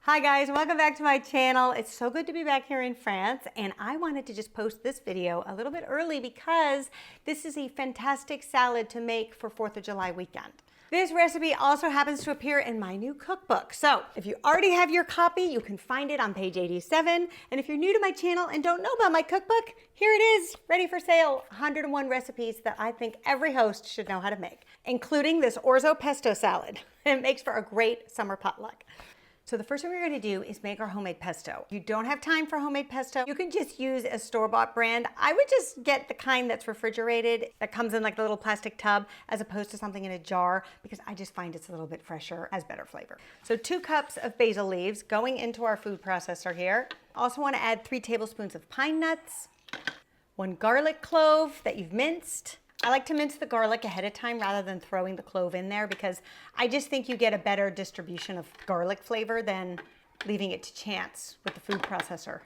Hi guys, welcome back to my channel. It's so good to be back here in France, and I wanted to just post this video a little bit early because this is a fantastic salad to make for 4th of July weekend. This recipe also happens to appear in my new cookbook. So if you already have your copy, you can find it on page 87. And if you're new to my channel and don't know about my cookbook, here it is, ready for sale. 101 recipes that I think every host should know how to make, including this Orzo Pesto Salad. It makes for a great summer potluck. So the first thing we're going to do is make our homemade pesto. If you don't have time for homemade pesto, you can just use a store-bought brand. I would just get the kind that's refrigerated, that comes in like the little plastic tub, as opposed to something in a jar, because I just find it's a little bit fresher, has better flavor. So 2 cups of basil leaves going into our food processor here. Also want to add 3 tablespoons of pine nuts, 1 garlic clove that you've minced. I like to mince the garlic ahead of time rather than throwing the clove in there because I just think you get a better distribution of garlic flavor than leaving it to chance with the food processor.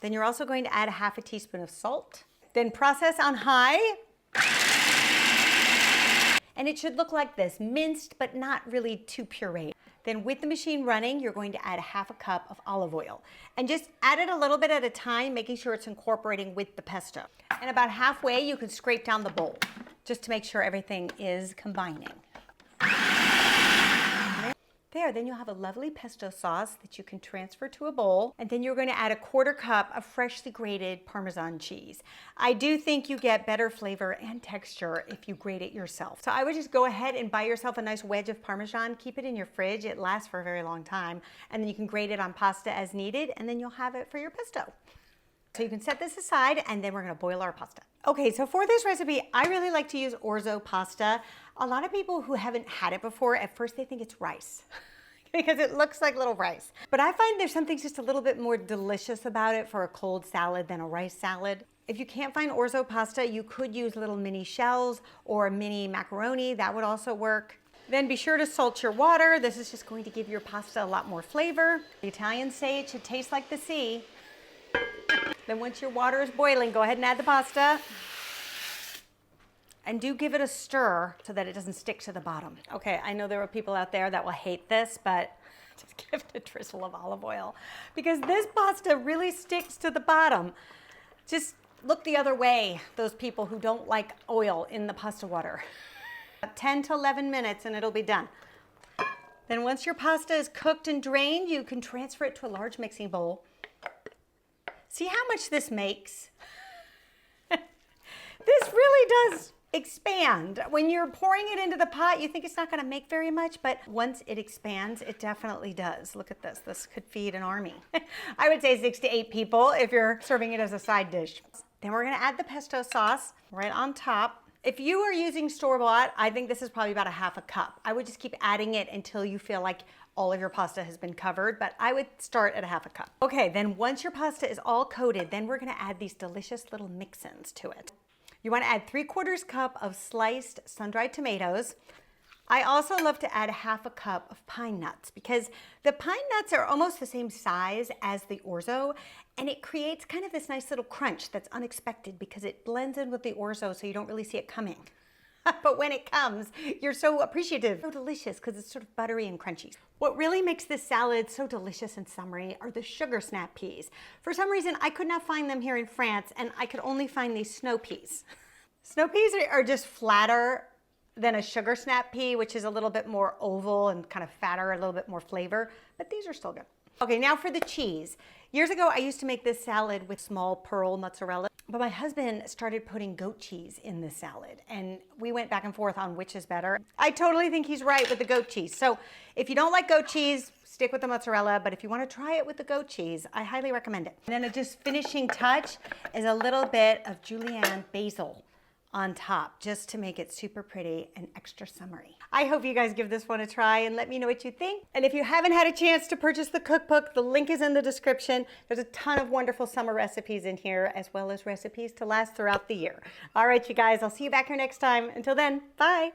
Then you're also going to add 1/2 teaspoon of salt. Then process on high. And it should look like this, minced but not really too pureed. Then with the machine running, you're going to add 1/2 cup of olive oil. And just add it a little bit at a time, making sure it's incorporating with the pesto. And about halfway, you can scrape down the bowl, just to make sure everything is combining. There, then you'll have a lovely pesto sauce that you can transfer to a bowl. And then you're going to add 1/4 cup of freshly grated Parmesan cheese. I do think you get better flavor and texture if you grate it yourself. So I would just go ahead and buy yourself a nice wedge of Parmesan, keep it in your fridge, it lasts for a very long time, and then you can grate it on pasta as needed, and then you'll have it for your pesto. So you can set this aside, and then we're going to boil our pasta. Okay, so for this recipe, I really like to use orzo pasta. A lot of people who haven't had it before, at first they think it's rice because it looks like little rice. But I find there's something just a little bit more delicious about it for a cold salad than a rice salad. If you can't find orzo pasta, you could use little mini shells or a mini macaroni. That would also work. Then be sure to salt your water. This is just going to give your pasta a lot more flavor. The Italians say it should taste like the sea. Then once your water is boiling, go ahead and add the pasta. And do give it a stir so that it doesn't stick to the bottom. Okay, I know there are people out there that will hate this, but just give it a drizzle of olive oil because this pasta really sticks to the bottom. Just look the other way, those people who don't like oil in the pasta water. 10 to 11 minutes and it'll be done. Then once your pasta is cooked and drained, you can transfer it to a large mixing bowl. See how much this makes? This really does expand. When you're pouring it into the pot, you think it's not going to make very much, but once it expands, it definitely does. Look at this. This could feed an army. I would say 6 to 8 people if you're serving it as a side dish. Then we're going to add the pesto sauce right on top. If you are using store-bought, I think this is probably about 1/2 cup. I would just keep adding it until you feel like all of your pasta has been covered, but I would start at 1/2 cup. Okay, then once your pasta is all coated, then we're going to add these delicious little mix-ins to it. You want to add 3/4 cup of sliced sun-dried tomatoes. I also love to add 1/2 cup of pine nuts because the pine nuts are almost the same size as the orzo, and it creates kind of this nice little crunch that's unexpected because it blends in with the orzo so you don't really see it coming. But when it comes, you're so appreciative. So delicious because it's sort of buttery and crunchy. What really makes this salad so delicious and summery are the sugar snap peas. For some reason, I could not find them here in France, and I could only find these snow peas. Snow peas are just flatter than a sugar snap pea, which is a little bit more oval and kind of fatter, a little bit more flavor, but these are still good. Okay, now for the cheese. Years ago, I used to make this salad with small pearl mozzarella, but my husband started putting goat cheese in this salad, and we went back and forth on which is better. I totally think he's right with the goat cheese. So if you don't like goat cheese, stick with the mozzarella, but if you want to try it with the goat cheese, I highly recommend it. And then a just finishing touch is a little bit of julienne basil on top, just to make it super pretty and extra summery. I hope you guys give this one a try and let me know what you think. And if you haven't had a chance to purchase the cookbook, the link is in the description. There's a ton of wonderful summer recipes in here, as well as recipes to last throughout the year. All right, you guys, I'll see you back here next time. Until then, bye.